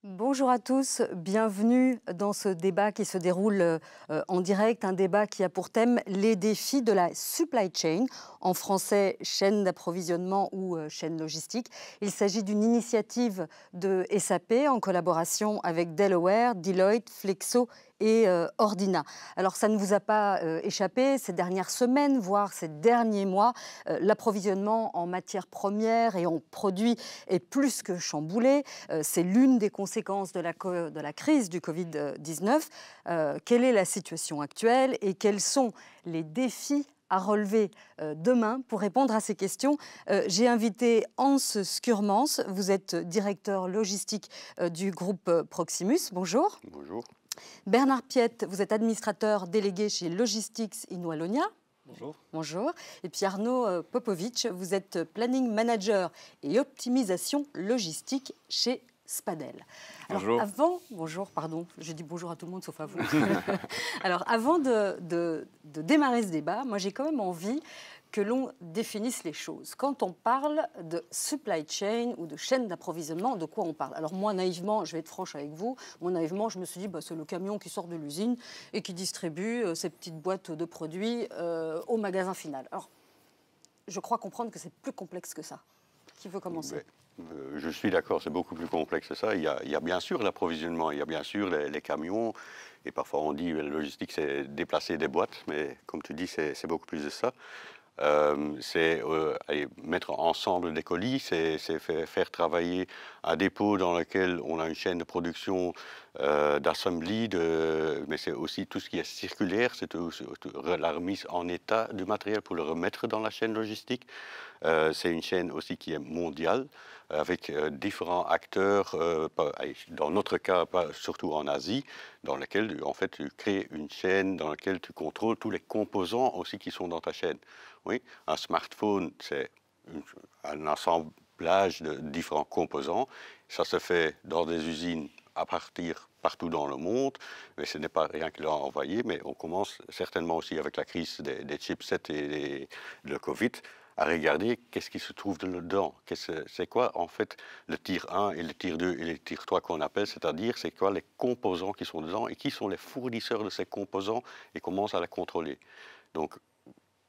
Bonjour à tous, bienvenue dans ce débat qui se déroule en direct, un débat qui a pour thème les défis de la supply chain, en français chaîne d'approvisionnement ou chaîne logistique. Il s'agit d'une initiative de SAP en collaboration avec Delaware, Deloitte, Flexo et Ordina. Alors ça ne vous a pas échappé ces dernières semaines, voire ces derniers mois, l'approvisionnement en matières premières et en produits est plus que chamboulé. C'est l'une des conséquences de la crise du Covid-19. Quelle est la situation actuelle et quels sont les défis à relever demain? Pour répondre à ces questions, j'ai invité Hans Skurmans. Vous êtes directeur logistique du groupe Proximus. Bonjour. Bonjour. Bernard Piette, vous êtes administrateur délégué chez Logistics in Wallonia. Bonjour. Bonjour. Et puis Arnaud Popovic, vous êtes planning manager et optimisation logistique chez Spadel. Bonjour. Bonjour, pardon, je dis bonjour à tout le monde sauf à vous. Alors, avant de démarrer ce débat, moi j'ai quand même envie que l'on définisse les choses. Quand on parle de supply chain ou de chaîne d'approvisionnement, de quoi on parle? Alors moi, naïvement, je vais être franche avec vous, naïvement, je me suis dit, c'est le camion qui sort de l'usine et qui distribue ces petites boîtes de produits au magasin final. Alors, je crois comprendre que c'est plus complexe que ça. Qui veut commencer? Je suis d'accord, c'est beaucoup plus complexe que ça. Il y a bien sûr l'approvisionnement, il y a bien sûr les camions, et parfois on dit que la logistique c'est déplacer des boîtes, mais comme tu dis, c'est beaucoup plus de ça. C'est mettre ensemble des colis, c'est faire travailler un dépôt dans lequel on a une chaîne de production d'assembly, mais c'est aussi tout ce qui est circulaire, c'est la remise en état du matériel pour le remettre dans la chaîne logistique. C'est une chaîne aussi qui est mondiale, avec différents acteurs, dans notre cas, surtout en Asie, dans laquelle en fait, tu crées une chaîne dans laquelle tu contrôles tous les composants aussi qui sont dans ta chaîne. Oui, un smartphone, c'est un assemblage de différents composants. Ça se fait dans des usines à partir partout dans le monde, mais ce n'est pas rien qui l'a envoyé, mais on commence certainement aussi avec la crise des chipsets et le Covid, à regarder qu'est-ce qui se trouve dedans. C'est quoi en fait le tier 1 et le tier 2 et le tier 3 qu'on appelle, c'est-à-dire c'est quoi les composants qui sont dedans et qui sont les fournisseurs de ces composants et commence à la contrôler. Donc,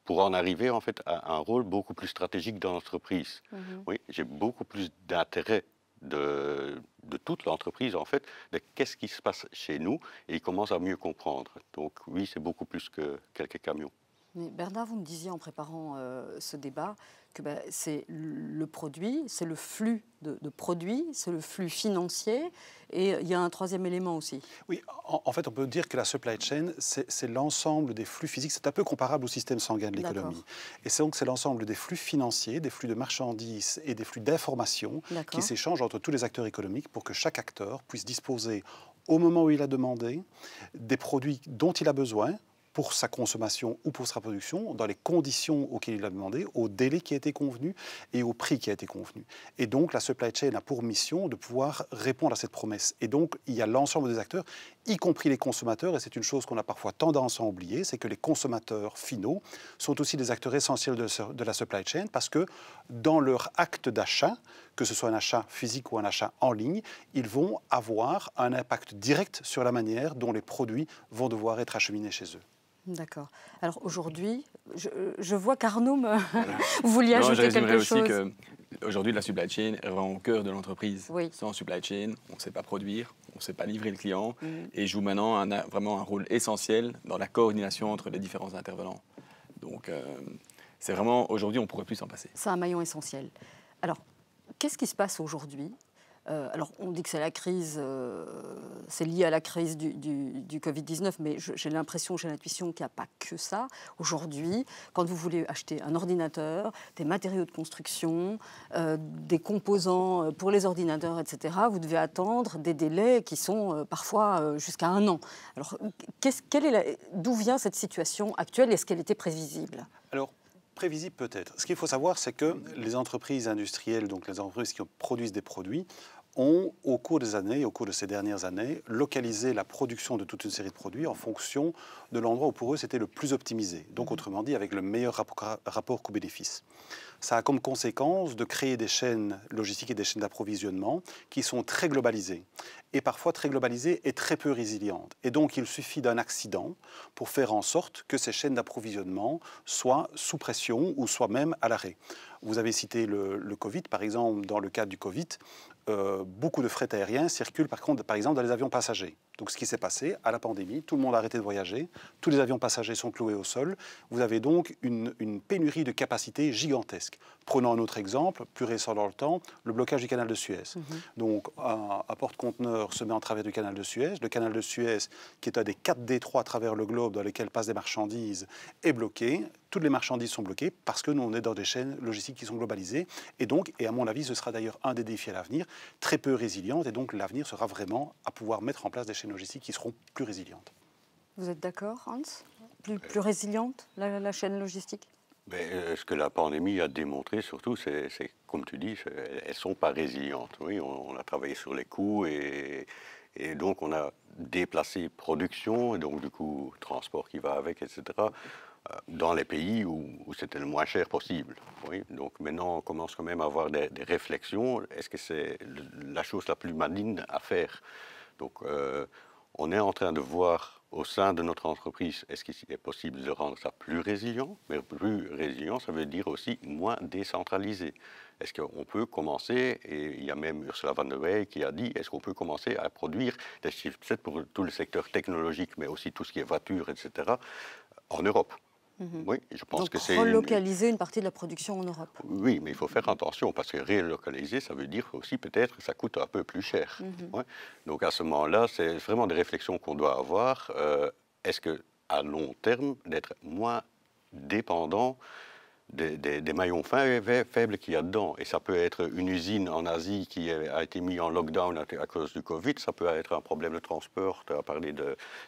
pour en arriver en fait à un rôle beaucoup plus stratégique dans l'entreprise. Oui, j'ai beaucoup plus d'intérêt de toute l'entreprise en fait, de qu'est-ce qui se passe chez nous et ils commencent à mieux comprendre. Donc oui, c'est beaucoup plus que quelques camions. Mais Bernard, vous me disiez en préparant ce débat que c'est le produit, c'est le flux de produits, c'est le flux financier et il y a un troisième élément aussi. Oui, en fait, on peut dire que la supply chain, c'est l'ensemble des flux physiques. C'est un peu comparable au système sanguin de l'économie. Et donc, c'est l'ensemble des flux financiers, des flux de marchandises et des flux d'informations qui s'échangent entre tous les acteurs économiques pour que chaque acteur puisse disposer, au moment où il a demandé, des produits dont il a besoin, pour sa consommation ou pour sa production, dans les conditions auxquelles il a demandé, au délai qui a été convenu et au prix qui a été convenu. Et donc, la supply chain a pour mission de pouvoir répondre à cette promesse. Et donc, il y a l'ensemble des acteurs, y compris les consommateurs, et c'est une chose qu'on a parfois tendance à oublier, c'est que les consommateurs finaux sont aussi des acteurs essentiels de la supply chain, parce que dans leur acte d'achat, que ce soit un achat physique ou un achat en ligne, ils vont avoir un impact direct sur la manière dont les produits vont devoir être acheminés chez eux. D'accord. Alors aujourd'hui, je vois qu'Arnaud, vous vouliez ajouter quelque chose. Aussi qu'aujourd'hui, la supply chain est vraiment au cœur de l'entreprise. Oui. Sans supply chain, on ne sait pas produire, on ne sait pas livrer le client et joue maintenant vraiment un rôle essentiel dans la coordination entre les différents intervenants. Donc, c'est vraiment, aujourd'hui, on ne pourrait plus s'en passer. C'est un maillon essentiel. Alors, qu'est-ce qui se passe aujourd'hui ? Alors, on dit que c'est la crise, c'est lié à la crise du Covid-19, mais j'ai l'impression, j'ai l'intuition qu'il n'y a pas que ça. Aujourd'hui, quand vous voulez acheter un ordinateur, des matériaux de construction, des composants pour les ordinateurs, etc., vous devez attendre des délais qui sont parfois jusqu'à 1 an. Alors, d'où vient cette situation actuelle? Est-ce qu'elle était prévisible? Alors, prévisible peut-être. Ce qu'il faut savoir, c'est que les entreprises industrielles, donc les entreprises qui produisent des produits, ont, au cours des années, au cours de ces dernières années, localisé la production de toute une série de produits en fonction de l'endroit où pour eux c'était le plus optimisé. Donc, autrement dit, avec le meilleur rapport coût-bénéfice. Ça a comme conséquence de créer des chaînes logistiques et des chaînes d'approvisionnement qui sont très globalisées. est parfois très globalisée et très peu résiliente. Et donc, il suffit d'un accident pour faire en sorte que ces chaînes d'approvisionnement soient sous pression ou soient même à l'arrêt. Vous avez cité le Covid, par exemple, dans le cadre du Covid, beaucoup de fret aérien circulent par exemple dans les avions passagers. Donc ce qui s'est passé à la pandémie, tout le monde a arrêté de voyager, tous les avions passagers sont cloués au sol, vous avez donc une pénurie de capacité gigantesque. Prenons un autre exemple, plus récent dans le temps, le blocage du canal de Suez. Donc un porte-conteneur se met en travers du canal de Suez, le canal de Suez, qui est un des 4 détroits à travers le globe dans lesquels passent des marchandises, est bloqué. Toutes les marchandises sont bloquées parce que nous, on est dans des chaînes logistiques qui sont globalisées. Et donc, et à mon avis, ce sera d'ailleurs un des défis à l'avenir, très peu résilientes. Et donc, l'avenir sera vraiment à pouvoir mettre en place des chaînes logistiques qui seront plus résilientes. Vous êtes d'accord, Hans? Plus résiliente, la chaîne logistique? Ce que la pandémie a démontré surtout, c'est comme tu dis, elles ne sont pas résilientes. Oui, on a travaillé sur les coûts et donc on a déplacé production et donc du coup transport qui va avec, etc., dans les pays où c'était le moins cher possible. Oui. Donc maintenant, on commence quand même à avoir des réflexions. Est-ce que c'est la chose la plus maligne à faire? Donc on est en train de voir au sein de notre entreprise, est-ce qu'il est possible de rendre ça plus résilient? Mais plus résilient, ça veut dire aussi moins décentralisé. Est-ce qu'on peut commencer, et il y a même Ursula von der Leyen qui a dit, est-ce qu'on peut commencer à produire des chipsets pour tout le secteur technologique, mais aussi tout ce qui est voiture, etc., en Europe? Oui, je pense donc que c'est relocaliser une partie de la production en Europe. Oui, mais il faut faire attention parce que relocaliser, ça veut dire aussi peut-être que ça coûte un peu plus cher. Ouais. Donc à ce moment-là, c'est vraiment des réflexions qu'on doit avoir. Est-ce que à long terme, d'être moins dépendant des maillons faibles qu'il y a dedans. Et ça peut être une usine en Asie qui a été mise en lockdown à cause du Covid. Ça peut être un problème de transport. Tu as parlé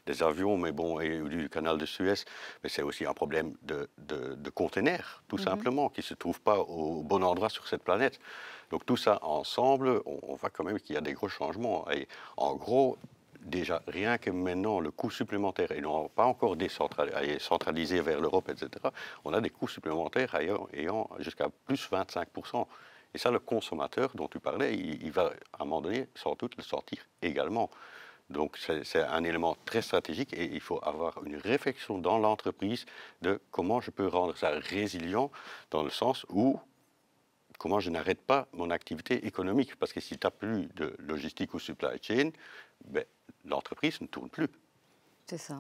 des avions, mais bon, et du canal de Suez. Mais c'est aussi un problème de containers, tout simplement, qui ne se trouvent pas au bon endroit sur cette planète. Donc tout ça ensemble, on voit quand même qu'il y a des gros changements. Et en gros, déjà, rien que maintenant, le coût supplémentaire, et non pas encore centralisé vers l'Europe, etc., on a des coûts supplémentaires ayant jusqu'à plus 25%. Et ça, le consommateur dont tu parlais, il va à un moment donné, sans doute, le sortir également. Donc c'est un élément très stratégique et il faut avoir une réflexion dans l'entreprise de comment je peux rendre ça résilient dans le sens où comment je n'arrête pas mon activité économique. Parce que si tu n'as plus de logistique ou supply chain, l'entreprise ne tourne plus. C'est ça.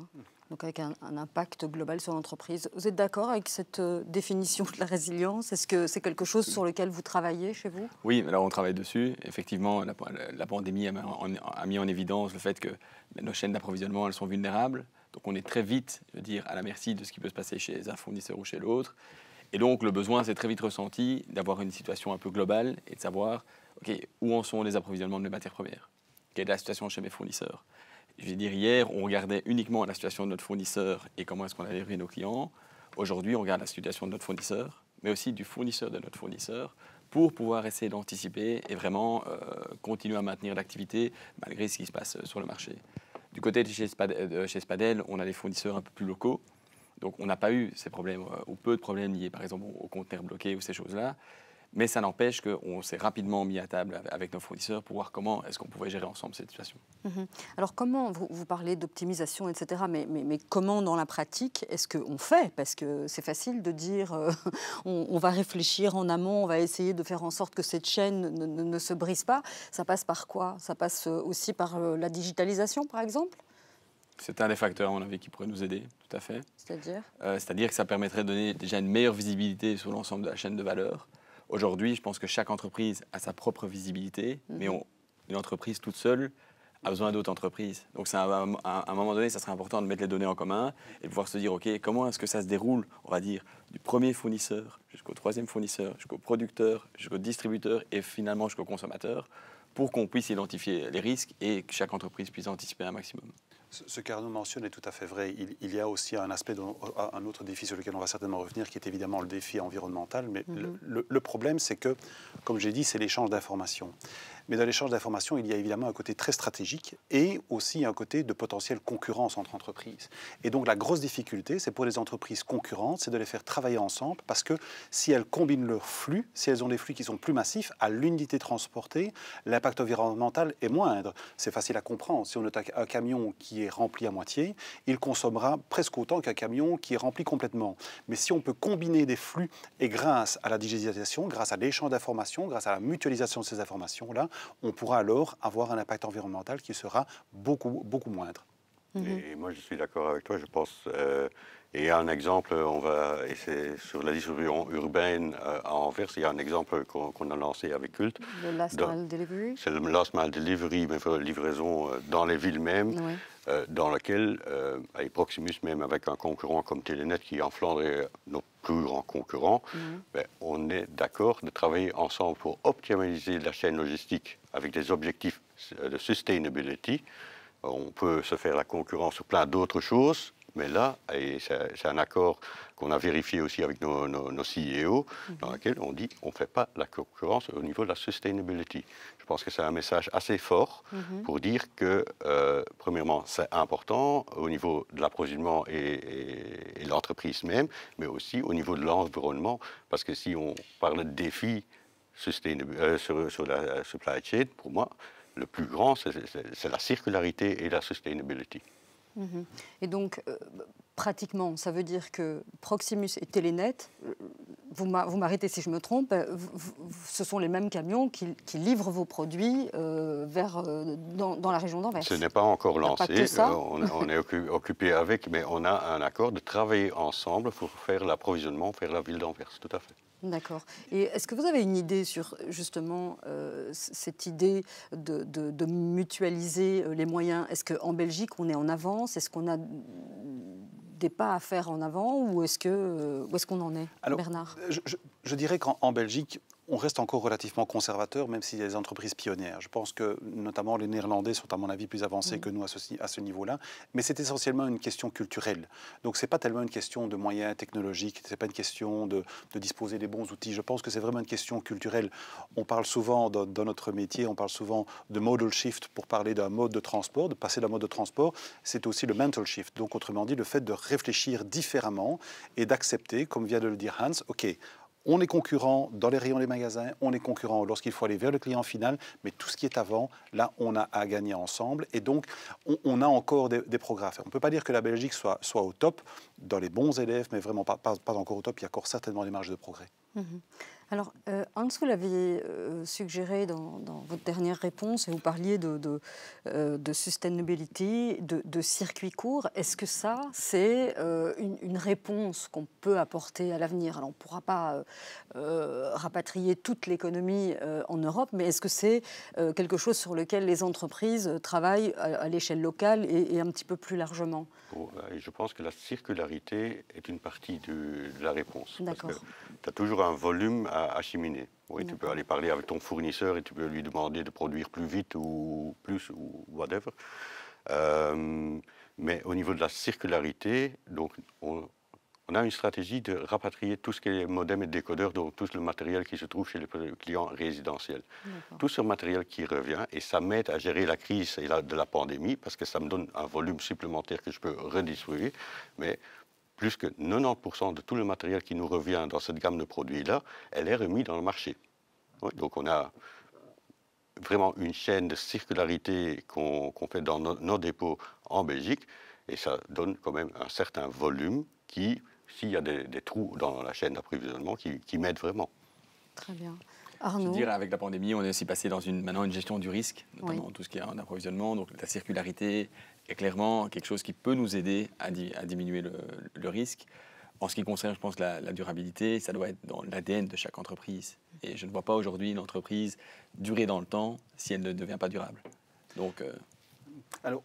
Donc avec un impact global sur l'entreprise. Vous êtes d'accord avec cette définition de la résilience? Est-ce que c'est quelque chose sur lequel vous travaillez chez vous? Oui, alors on travaille dessus. Effectivement, la pandémie a mis en évidence le fait que nos chaînes d'approvisionnement, elles sont vulnérables. Donc on est très vite, je veux dire, à la merci de ce qui peut se passer chez un fournisseur ou chez l'autre. Et donc, le besoin s'est très vite ressenti d'avoir une situation un peu globale et de savoir où en sont les approvisionnements de mes matières premières. Quelle est la situation chez mes fournisseurs? Je vais dire, hier, on regardait uniquement la situation de notre fournisseur et comment est-ce qu'on allait livrer nos clients. Aujourd'hui, on regarde la situation de notre fournisseur, mais aussi du fournisseur de notre fournisseur, pour pouvoir essayer d'anticiper et vraiment continuer à maintenir l'activité malgré ce qui se passe sur le marché. Du côté de chez Spadel, on a des fournisseurs un peu plus locaux. Donc, on n'a pas eu ces problèmes, ou peu de problèmes liés, par exemple, aux conteneurs bloqués ou ces choses-là. Mais ça n'empêche qu'on s'est rapidement mis à table avec nos fournisseurs pour voir comment est-ce qu'on pouvait gérer ensemble cette situation. Alors, comment, vous parlez d'optimisation, etc., mais comment dans la pratique est-ce qu'on fait? Parce que c'est facile de dire on va réfléchir en amont, on va essayer de faire en sorte que cette chaîne ne se brise pas. Ça passe par quoi? Ça passe aussi par la digitalisation, par exemple? C'est un des facteurs, à mon avis, qui pourrait nous aider, tout à fait. C'est-à-dire C'est-à-dire que ça permettrait de donner déjà une meilleure visibilité sur l'ensemble de la chaîne de valeur. Aujourd'hui, je pense que chaque entreprise a sa propre visibilité, mais une entreprise toute seule a besoin d'autres entreprises. Donc, à un moment donné, ça serait important de mettre les données en commun et de pouvoir se dire, OK, comment est-ce que ça se déroule, on va dire, du premier fournisseur jusqu'au troisième fournisseur, jusqu'au producteur, jusqu'au distributeur et finalement jusqu'au consommateur, pour qu'on puisse identifier les risques et que chaque entreprise puisse anticiper un maximum. Ce qu'Arnaud mentionne est tout à fait vrai. Il y a aussi un aspect, un autre défi sur lequel on va certainement revenir, qui est évidemment le défi environnemental. Mais le problème, c'est que, comme j'ai dit, c'est l'échange d'informations. Mais dans l'échange d'informations, il y a évidemment un côté très stratégique et aussi un côté de potentielle concurrence entre entreprises. Et donc la grosse difficulté, c'est pour les entreprises concurrentes, c'est de les faire travailler ensemble, parce que si elles combinent leurs flux, si elles ont des flux qui sont plus massifs, à l'unité transportée, l'impact environnemental est moindre. C'est facile à comprendre. Si on a un camion qui est rempli à moitié, il consommera presque autant qu'un camion qui est rempli complètement. Mais si on peut combiner des flux, et grâce à la digitalisation, grâce à l'échange d'informations, grâce à la mutualisation de ces informations-là, on pourra alors avoir un impact environnemental qui sera beaucoup moindre. Et moi, je suis d'accord avec toi, je pense. Et un exemple, et c'est sur la distribution urbaine à Anvers, il y a un exemple qu'on a lancé avec Cult. Le Last Mile Delivery. C'est le Last Mile Delivery, mais livraison dans les villes mêmes, oui. Dans lequel, avec Proximus, même avec un concurrent comme Telenet, qui en Flandre est notre plus grand concurrent, ben, on est d'accord de travailler ensemble pour optimiser la chaîne logistique avec des objectifs de sustainability. On peut se faire la concurrence sur plein d'autres choses, mais là, c'est un accord qu'on a vérifié aussi avec nos CEO, dans lequel on dit on ne fait pas la concurrence au niveau de la sustainability. Je pense que c'est un message assez fort pour dire que, premièrement, c'est important au niveau de l'approvisionnement et l'entreprise même, mais aussi au niveau de l'environnement, parce que si on parle de défis sur la supply chain, pour moi, le plus grand, c'est la circularité et la sustainability. Et donc, pratiquement, ça veut dire que Proximus et Telenet, vous m'arrêtez si je me trompe, ce sont les mêmes camions qui livrent vos produits dans la région d'Anvers. Ce n'est pas encore lancé, on est occupé avec, mais on a un accord de travailler ensemble pour faire l'approvisionnement, faire la ville d'Anvers, tout à fait. D'accord. Et est-ce que vous avez une idée sur justement cette idée de mutualiser les moyens? Est-ce qu'en Belgique, on est en avance? Est-ce qu'on a des pas à faire en avant? Ou est-ce qu'on en est, alors, Bernard? Je dirais qu'en Belgique, on reste encore relativement conservateur, même s'il y a des entreprises pionnières. Je pense que notamment les Néerlandais sont à mon avis plus avancés que nous à ce niveau-là, mais c'est essentiellement une question culturelle. Donc c'est pas tellement une question de moyens technologiques, c'est pas une question de disposer des bons outils. Je pense que c'est vraiment une question culturelle. On parle souvent dans notre métier, on parle souvent de modal shift pour parler d'un mode de transport, de passer d'un mode de transport. C'est aussi le mental shift. Donc autrement dit, le fait de réfléchir différemment et d'accepter, comme vient de le dire Hans, ok. On est concurrent dans les rayons des magasins, on est concurrent lorsqu'il faut aller vers le client final, mais tout ce qui est avant, là, on a à gagner ensemble. Et donc, on a encore des progrès à faire. On ne peut pas dire que la Belgique soit au top, dans les bons élèves, mais vraiment pas encore au top. Il y a encore certainement des marges de progrès. Alors, Hans, vous l'aviez suggéré dans votre dernière réponse, et vous parliez de sustainability, de circuits courts. Est-ce que ça, c'est une réponse qu'on peut apporter à l'avenir? Alors, on ne pourra pas rapatrier toute l'économie en Europe, mais est-ce que c'est quelque chose sur lequel les entreprises travaillent à l'échelle locale et un petit peu plus largement? Je pense que la circularité est une partie de la réponse. D'accord. Parce que tu as toujours un volume à acheminer. Oui, tu peux aller parler avec ton fournisseur et tu peux lui demander de produire plus vite ou plus ou whatever. Mais au niveau de la circularité, donc, on a une stratégie de rapatrier tout ce qui est modem et décodeur, donc tout le matériel qui se trouve chez les clients résidentiels. Tout ce matériel qui revient, et ça m'aide à gérer la crise de la pandémie, parce que ça me donne un volume supplémentaire que je peux redistribuer. Mais plus que 90% de tout le matériel qui nous revient dans cette gamme de produits-là, elle est remise dans le marché. Oui, donc on a vraiment une chaîne de circularité qu'on fait dans nos dépôts en Belgique, et ça donne quand même un certain volume qui, s'il y a des trous dans la chaîne d'approvisionnement, qui m'aident vraiment. Très bien. Arnaud. Je veux dire, avec la pandémie, on est aussi passé dans maintenant une gestion du risque, notamment tout ce qui est en approvisionnement. Donc la circularité est clairement quelque chose qui peut nous aider à diminuer le risque. En ce qui concerne, je pense, la durabilité, ça doit être dans l'ADN de chaque entreprise. Et je ne vois pas aujourd'hui une entreprise durer dans le temps si elle ne devient pas durable. Donc, alors,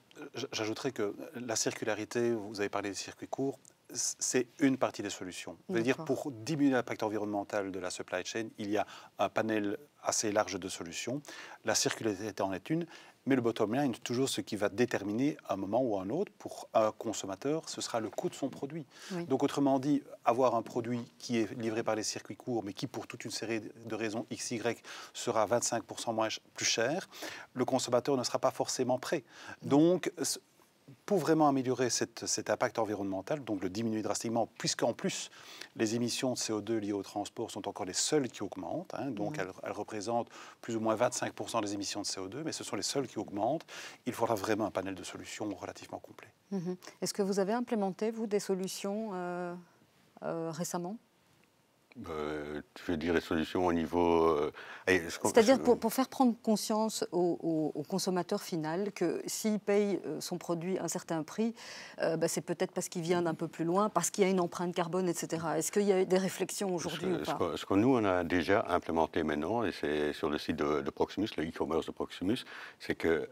j'ajouterais que la circularité, vous avez parlé des circuits courts, c'est une partie des solutions. C'est-à-dire, pour diminuer l'impact environnemental de la supply chain, il y a un panel assez large de solutions. La circularité en est une, Mais le bottom line, toujours ce qui va déterminer un moment ou un autre, pour un consommateur, ce sera le coût de son produit. Oui. Donc autrement dit, avoir un produit qui est livré par les circuits courts, mais qui pour toute une série de raisons XY sera 25% plus cher, le consommateur ne sera pas forcément prêt. Donc, pour vraiment améliorer cet impact environnemental, donc le diminuer drastiquement, puisqu'en plus, les émissions de CO2 liées au transport sont encore les seules qui augmentent, hein, donc elles représentent plus ou moins 25% des émissions de CO2, mais ce sont les seules qui augmentent. Il faudra vraiment un panel de solutions relativement complet. Est-ce que vous avez implémenté, vous, des solutions récemment ? Tu veux dire les solutions au niveau... C'est-à-dire pour faire prendre conscience au consommateur final que s'il paye son produit un certain prix, c'est peut-être parce qu'il vient d'un peu plus loin, parce qu'il y a une empreinte carbone, etc. Est-ce qu'il y a des réflexions aujourd'hui ou pas ? Ce que nous, on a déjà implémenté maintenant, et c'est sur le site de Proximus, le e-commerce de Proximus, c'est que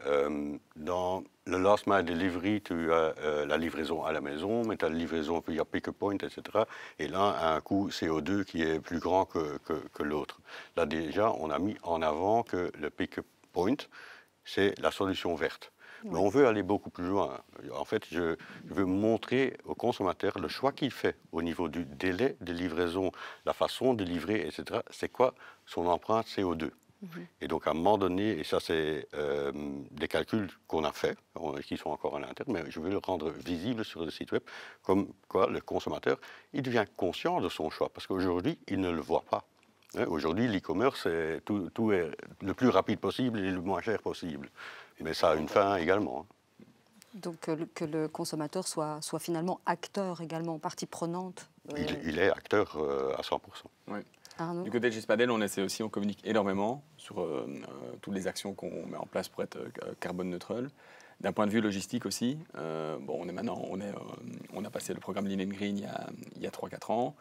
dans le last mile delivery, tu as la livraison à la maison, mais tu as la livraison via pick-up point, etc. Et là, un coût CO2 qui est plus grand que l'autre. Là, déjà, on a mis en avant que le pick-up point, c'est la solution verte. Oui. Mais on veut aller beaucoup plus loin. En fait, je veux montrer au consommateur le choix qu'il fait au niveau du délai de livraison, la façon de livrer, etc. C'est quoi son empreinte CO2 ? Et donc, à un moment donné, et ça, c'est des calculs qu'on a faits, qui sont encore en interne, mais je veux le rendre visible sur le site web, comme quoi le consommateur, il devient conscient de son choix, parce qu'aujourd'hui, il ne le voit pas. Hein, aujourd'hui, l'e-commerce, tout est le plus rapide possible et le moins cher possible. Mais ça a une fin également. Hein. Donc, que le consommateur soit finalement acteur également, partie prenante. Il est acteur à 100%. Oui. Du côté de chez Spadel, on communique énormément sur toutes les actions qu'on met en place pour être carbone neutre. D'un point de vue logistique aussi, on a passé le programme Lean and Green il y a 3-4 ans,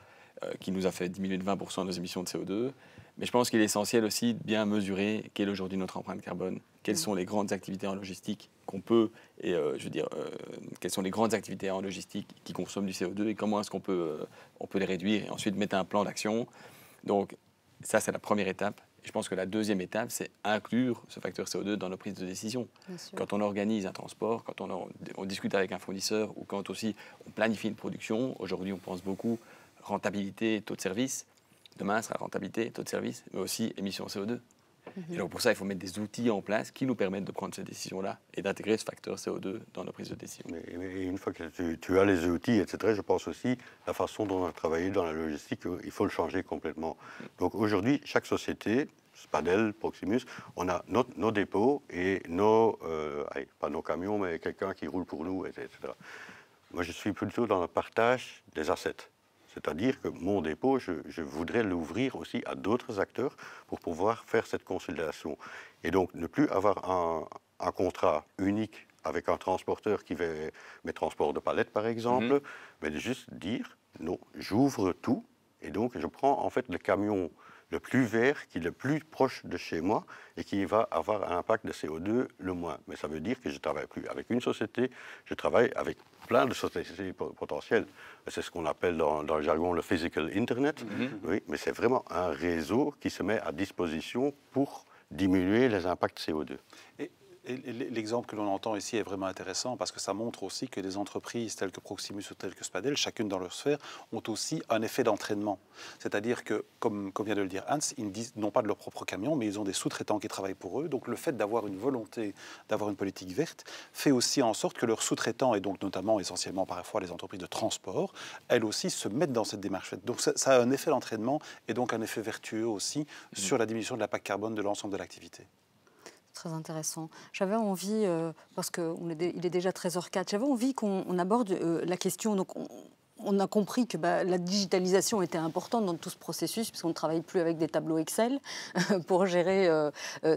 qui nous a fait diminuer de 20% nos émissions de CO2. Mais je pense qu'il est essentiel aussi de bien mesurer quelle est aujourd'hui notre empreinte carbone, quelles sont les grandes activités en logistique qu'on peut, quelles sont les grandes activités en logistique qui consomment du CO2 et comment est-ce qu'on peut les réduire et ensuite mettre un plan d'action. Donc ça, c'est la première étape. Et je pense que la deuxième étape, c'est inclure ce facteur CO2 dans nos prises de décision. Quand on organise un transport, quand on discute avec un fournisseur ou quand aussi on planifie une production, aujourd'hui on pense beaucoup rentabilité, taux de service. Demain, ce sera rentabilité, taux de service, mais aussi émissions CO2. Et donc pour ça, il faut mettre des outils en place qui nous permettent de prendre ces décisions-là et d'intégrer ce facteur CO2 dans nos prises de décision. Mais une fois que tu as les outils, etc., je pense aussi la façon dont on a travaillé dans la logistique, il faut le changer complètement. Donc aujourd'hui, chaque société, Spadel, Proximus, on a nos dépôts et pas nos camions, mais quelqu'un qui roule pour nous, etc. Moi, je suis plutôt dans le partage des assets. C'est-à-dire que mon dépôt, je voudrais l'ouvrir aussi à d'autres acteurs pour pouvoir faire cette consolidation. Et donc, ne plus avoir un contrat unique avec un transporteur qui fait mes transports de palettes, par exemple, mais de juste dire, non, j'ouvre tout, et donc je prends en fait le camion le plus vert, qui est le plus proche de chez moi, et qui va avoir un impact de CO2 le moins. Mais ça veut dire que je ne travaille plus avec une société, je travaille avec plein de sociétés potentielles. C'est ce qu'on appelle dans le jargon le physical internet, oui, mais c'est vraiment un réseau qui se met à disposition pour diminuer les impacts CO2. Et l'exemple que l'on entend ici est vraiment intéressant parce que ça montre aussi que des entreprises telles que Proximus ou telles que Spadel, chacune dans leur sphère, ont aussi un effet d'entraînement. C'est-à-dire que, comme vient de le dire Hans, ils n'ont pas de leur propre camion, mais ils ont des sous-traitants qui travaillent pour eux. Donc le fait d'avoir une volonté, d'avoir une politique verte, fait aussi en sorte que leurs sous-traitants, et donc notamment essentiellement parfois les entreprises de transport, elles aussi se mettent dans cette démarche verte. Donc ça a un effet d'entraînement et donc un effet vertueux aussi sur la diminution de l'impact carbone de l'ensemble de l'activité. Très intéressant. J'avais envie, parce qu'il est déjà 13h04, j'avais envie qu'on aborde la question. Donc on a compris que la digitalisation était importante dans tout ce processus, puisqu'on ne travaille plus avec des tableaux Excel pour gérer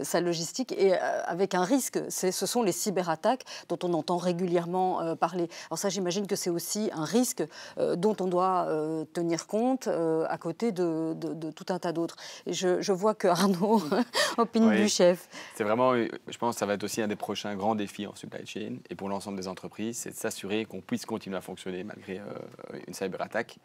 sa logistique, et avec un risque, ce sont les cyberattaques dont on entend régulièrement parler. Alors ça, j'imagine que c'est aussi un risque dont on doit tenir compte à côté de tout un tas d'autres. Et je vois que Arnaud opine du chef. C'est vraiment, je pense que ça va être aussi un des prochains grands défis en supply chain, et pour l'ensemble des entreprises, c'est de s'assurer qu'on puisse continuer à fonctionner malgré une cyberattaque.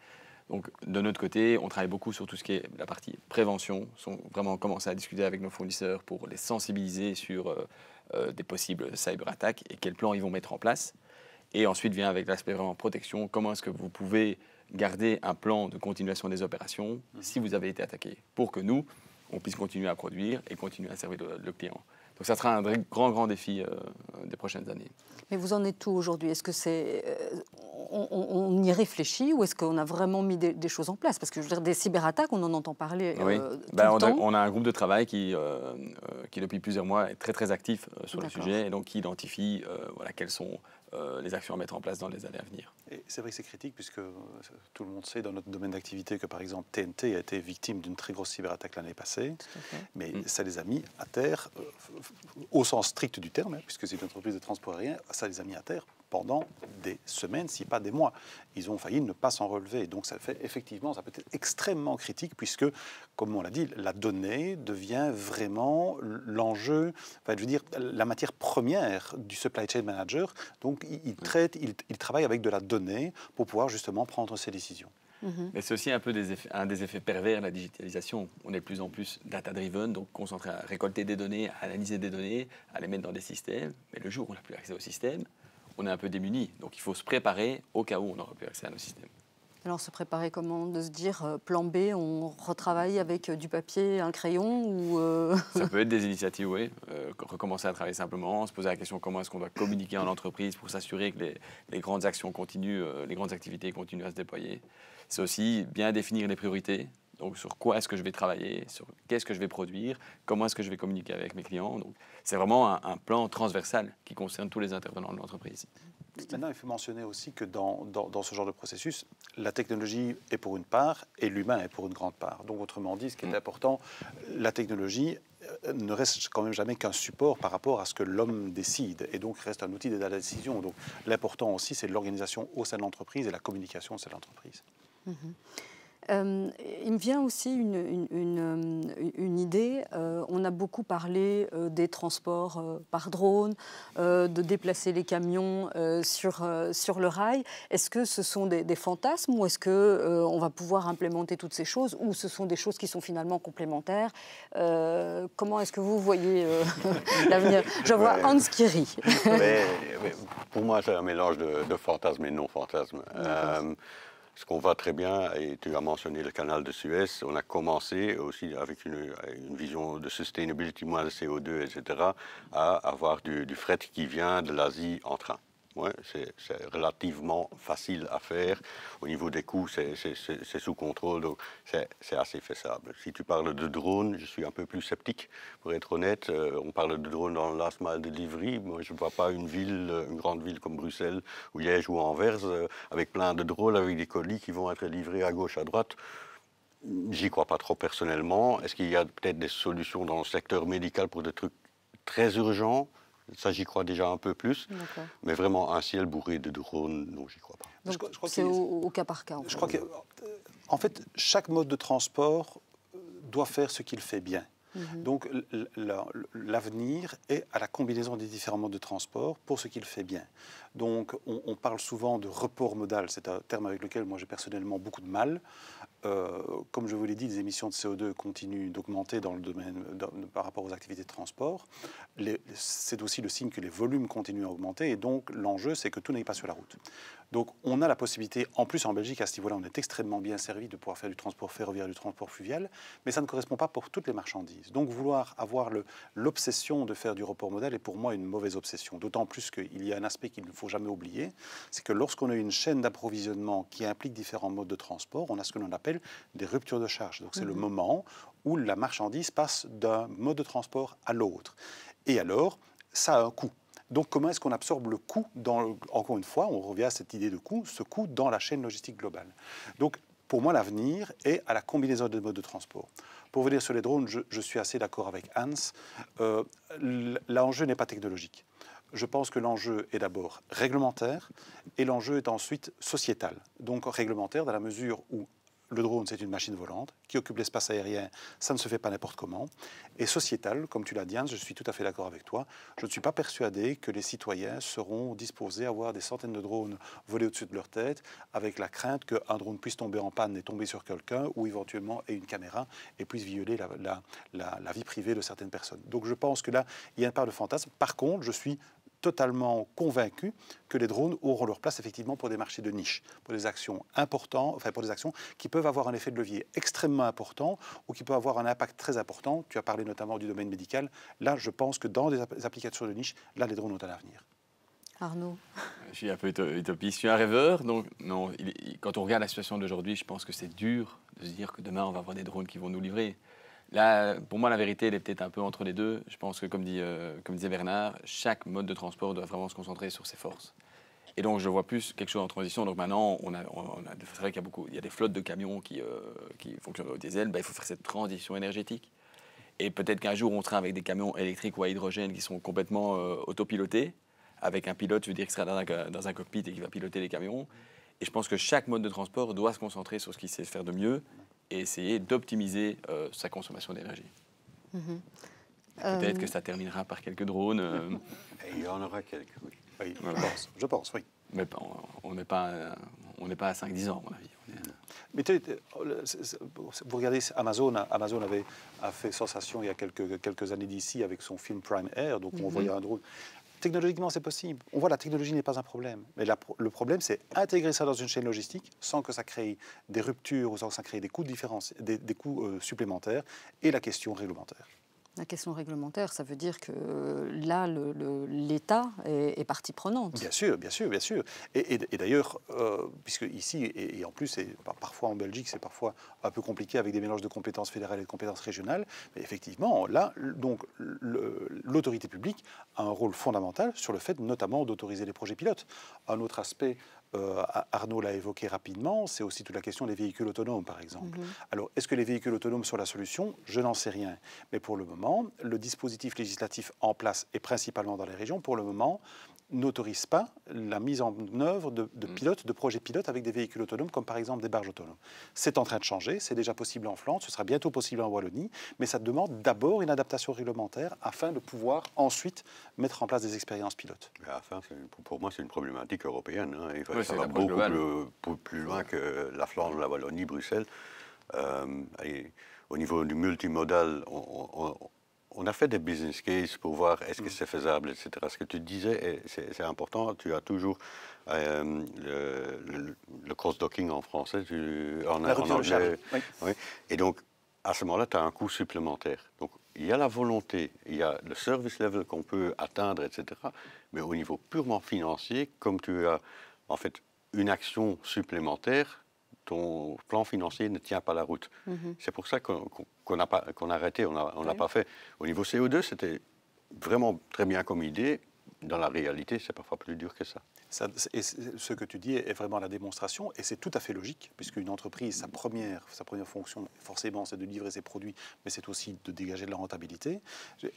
Donc, de notre côté, on travaille beaucoup sur tout ce qui est la partie prévention. On vraiment commencé à discuter avec nos fournisseurs pour les sensibiliser sur des possibles cyberattaques et quel plan ils vont mettre en place. Et ensuite vient avec l'aspect vraiment protection, comment est-ce que vous pouvez garder un plan de continuation des opérations si vous avez été attaqué, pour que nous, on puisse continuer à produire et continuer à servir le client. Donc ça sera un grand défi des prochaines années. Mais vous en êtes où aujourd'hui? Est-ce que c'est on y réfléchit ou est-ce qu'on a vraiment mis des choses en place? Parce que je veux dire, des cyberattaques, on en entend parler oui. tout le temps. On a un groupe de travail qui depuis plusieurs mois est très actif sur le sujet et donc qui identifie quelles sont les actions à mettre en place dans les années à venir. Et c'est vrai que c'est critique puisque tout le monde sait dans notre domaine d'activité que par exemple TNT a été victime d'une très grosse cyberattaque l'année passée, mais ça les a mis à terre, au sens strict du terme, puisque c'est une entreprise de transport aérien, ça les a mis à terre pendant des semaines, si pas des mois. Ils ont failli ne pas s'en relever. Donc ça fait effectivement, ça peut être extrêmement critique puisque, comme on l'a dit, la donnée devient vraiment l'enjeu, enfin, je veux dire, la matière première du supply chain manager. Donc il travaille avec de la donnée pour pouvoir justement prendre ses décisions. Mais c'est aussi un peu un des effets pervers de la digitalisation. On est de plus en plus data-driven, donc concentré à récolter des données, à analyser des données, à les mettre dans des systèmes. Mais le jour où on n'a plus accès au système, on est un peu démunis. Donc il faut se préparer au cas où on n'aura plus accès à nos systèmes. Alors se préparer comment? De se dire plan B, on retravaille avec du papier, un crayon ou Ça peut être des initiatives, oui. Recommencer à travailler simplement, se poser la question comment est-ce qu'on doit communiquer en entreprise pour s'assurer que les grandes actions continuent, les grandes activités continuent à se déployer. C'est aussi bien définir les priorités. Donc sur quoi est-ce que je vais travailler, sur qu'est-ce que je vais produire, comment est-ce que je vais communiquer avec mes clients. Donc c'est vraiment un plan transversal qui concerne tous les intervenants de l'entreprise. Maintenant, il faut mentionner aussi que dans ce genre de processus, la technologie est pour une part et l'humain est pour une grande part. Donc autrement dit, ce qui est important, la technologie ne reste quand même jamais qu'un support par rapport à ce que l'homme décide et donc reste un outil d'aide à la décision. Donc l'important aussi, c'est l'organisation au sein de l'entreprise et la communication au sein de l'entreprise. Il me vient aussi une idée. On a beaucoup parlé des transports par drone, de déplacer les camions sur le rail. Est-ce que ce sont des fantasmes ou est-ce qu'on va pouvoir implémenter toutes ces choses ou ce sont des choses qui sont finalement complémentaires? Comment est-ce que vous voyez l'avenir? Je vois Hans qui rit. Mais pour moi, c'est un mélange de fantasmes et non-fantasmes. Ce qu'on voit très bien, et tu as mentionné le canal de Suez, on a commencé aussi avec une vision de sustainability, moins de CO2, etc., à avoir du fret qui vient de l'Asie en train. Ouais, c'est relativement facile à faire. Au niveau des coûts, c'est sous contrôle, donc c'est assez faisable. Si tu parles de drones, je suis un peu plus sceptique, pour être honnête. On parle de drones dans le last mile delivery. Moi, je ne vois pas une grande ville comme Bruxelles, ou Liège ou Anvers, avec plein de drones, avec des colis qui vont être livrés à gauche, à droite. J'y crois pas trop personnellement. Est-ce qu'il y a peut-être des solutions dans le secteur médical pour des trucs très urgents? Ça, j'y crois déjà un peu plus. Mais vraiment, un ciel bourré de drones, non, j'y crois pas. Donc, c'est au cas par cas. Je crois qu'en fait, chaque mode de transport doit faire ce qu'il fait bien. Donc, l'avenir est à la combinaison des différents modes de transport pour ce qu'il fait bien. Donc, on parle souvent de report modal. C'est un terme avec lequel moi j'ai personnellement beaucoup de mal. Comme je vous l'ai dit, les émissions de CO2 continuent d'augmenter dans le domaine par rapport aux activités de transport. C'est aussi le signe que les volumes continuent à augmenter et donc l'enjeu c'est que tout n'est pas sur la route. Donc on a la possibilité, en plus en Belgique à ce niveau-là, on est extrêmement bien servi de pouvoir faire du transport ferroviaire, du transport fluvial, mais ça ne correspond pas pour toutes les marchandises. Donc vouloir avoir l'obsession de faire du report modal est pour moi une mauvaise obsession, d'autant plus qu'il y a un aspect qu'il ne faut jamais oublier, c'est que lorsqu'on a une chaîne d'approvisionnement qui implique différents modes de transport, on a ce que l'on appelle des ruptures de charge. Donc c'est le moment où la marchandise passe d'un mode de transport à l'autre. Et alors, ça a un coût. Donc comment est-ce qu'on absorbe le coût encore une fois, on revient à cette idée de coût, ce coût dans la chaîne logistique globale. Donc pour moi, l'avenir est à la combinaison des modes de transport. Pour vous dire sur les drones, je suis assez d'accord avec Hans. L'enjeu n'est pas technologique. Je pense que l'enjeu est d'abord réglementaire et l'enjeu est ensuite sociétal. Donc réglementaire dans la mesure où le drone, c'est une machine volante qui occupe l'espace aérien, ça ne se fait pas n'importe comment. Et sociétal, comme tu l'as dit, Anne, je suis tout à fait d'accord avec toi. Je ne suis pas persuadé que les citoyens seront disposés à voir des centaines de drones voler au-dessus de leur tête avec la crainte qu'un drone puisse tomber en panne et tomber sur quelqu'un ou éventuellement ait une caméra et puisse violer la vie privée de certaines personnes. Donc je pense que là, il y a une part de fantasme. Par contre, je suis totalement convaincu que les drones auront leur place effectivement pour des marchés de niche, pour des actions importantes, enfin pour des actions qui peuvent avoir un effet de levier extrêmement important ou qui peuvent avoir un impact très important. Tu as parlé notamment du domaine médical. Là, je pense que dans des applications de niche, là, les drones ont un avenir. Arnaud. Je suis un peu utopiste, je suis un rêveur, donc non, quand on regarde la situation d'aujourd'hui, je pense que c'est dur de se dire que demain on va avoir des drones qui vont nous livrer. Là, pour moi, la vérité, elle est peut-être un peu entre les deux. Je pense que, comme disait Bernard, chaque mode de transport doit vraiment se concentrer sur ses forces. Et donc, je vois plus quelque chose en transition. Donc maintenant, c'est vrai qu'il y a des flottes de camions qui fonctionnent au diesel. Ben, il faut faire cette transition énergétique. Et peut-être qu'un jour, on sera avec des camions électriques ou à hydrogène qui sont complètement autopilotés, avec un pilote, je veux dire, qui sera dans un cockpit et qui va piloter les camions. Et je pense que chaque mode de transport doit se concentrer sur ce qu'il sait faire de mieux et essayer d'optimiser sa consommation d'énergie. Peut-être que ça terminera par quelques drones. Et il y en aura quelques, oui. Oui, voilà. Je pense, oui. Mais on n'est pas à 5-10 ans, à mon avis. Mais vous regardez, Amazon a fait sensation il y a quelques années d'ici avec son film Prime Air, donc on voyait un drone. Technologiquement, c'est possible. On voit la technologie n'est pas un problème. Mais le problème, c'est intégrer ça dans une chaîne logistique sans que ça crée des ruptures ou sans que ça crée des coûts, des coûts supplémentaires et la question réglementaire. La question réglementaire, ça veut dire que là, l'État est partie prenante. Bien sûr, bien sûr, bien sûr. Et d'ailleurs, puisque ici, et en plus, parfois en Belgique, c'est parfois un peu compliqué avec des mélanges de compétences fédérales et de compétences régionales, mais effectivement, là, donc, l'autorité publique a un rôle fondamental sur le fait notamment d'autoriser les projets pilotes. Un autre aspect, Arnaud l'a évoqué rapidement, c'est aussi toute la question des véhicules autonomes, par exemple. Alors, est-ce que les véhicules autonomes sont la solution? Je n'en sais rien. Mais pour le moment, le dispositif législatif en place, et principalement dans les régions, pour le moment, n'autorise pas la mise en œuvre de pilotes, de projets pilotes avec des véhicules autonomes, comme par exemple des barges autonomes. C'est en train de changer, c'est déjà possible en Flandre, ce sera bientôt possible en Wallonie, mais ça demande d'abord une adaptation réglementaire afin de pouvoir ensuite mettre en place des expériences pilotes. Enfin, pour moi, c'est une problématique européenne. Hein. Ça Oui, va beaucoup plus loin que la Flandre, la Wallonie, Bruxelles. Au niveau du multimodal, on a fait des business cases pour voir est-ce que c'est faisable, etc. Ce que tu disais, c'est important. Tu as toujours le cross-docking en français, en anglais. Oui. Oui. Et donc, à ce moment-là, tu as un coût supplémentaire. Donc, il y a la volonté, il y a le service level qu'on peut atteindre, etc. Mais au niveau purement financier, comme tu as en fait une action supplémentaire, ton plan financier ne tient pas la route. C'est pour ça qu'on a arrêté, on n'a pas fait. Au niveau CO2, c'était vraiment très bien comme idée. Dans la réalité, c'est parfois plus dur que ça. Et ce que tu dis est vraiment la démonstration, et c'est tout à fait logique, puisqu'une entreprise, sa première fonction, forcément, c'est de livrer ses produits, mais c'est aussi de dégager de la rentabilité.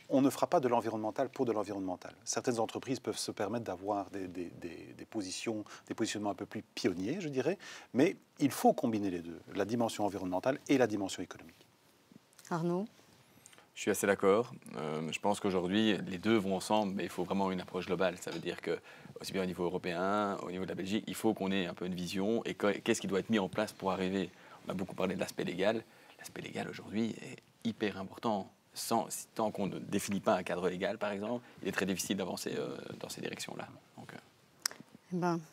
On ne fera pas de l'environnemental pour de l'environnemental. Certaines entreprises peuvent se permettre d'avoir des positionnements un peu plus pionniers, je dirais, mais il faut combiner les deux, la dimension environnementale et la dimension économique. Arnaud ? Je suis assez d'accord. Je pense qu'aujourd'hui, les deux vont ensemble, mais il faut vraiment une approche globale. Ça veut dire que, aussi bien au niveau européen, au niveau de la Belgique, il faut qu'on ait un peu une vision et qu'est-ce qui doit être mis en place pour arriver. On a beaucoup parlé de l'aspect légal. L'aspect légal aujourd'hui est hyper important. Tant qu'on ne définit pas un cadre légal, par exemple, il est très difficile d'avancer dans ces directions-là.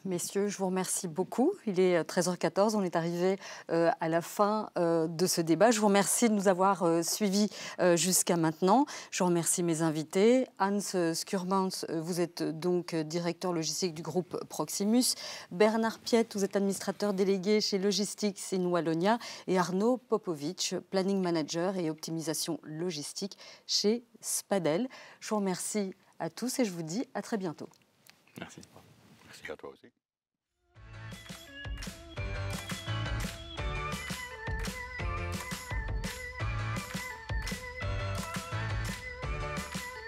Messieurs, je vous remercie beaucoup. Il est 13h14, on est arrivé à la fin de ce débat. Je vous remercie de nous avoir suivis jusqu'à maintenant. Je remercie mes invités. Hans Skurmans, vous êtes donc directeur logistique du groupe Proximus. Bernard Piet, vous êtes administrateur délégué chez Logistics in Wallonia. Et Arnaud Popovic, planning manager et optimisation logistique chez Spadel. Je vous remercie à tous et je vous dis à très bientôt. Merci. Merci à toi aussi.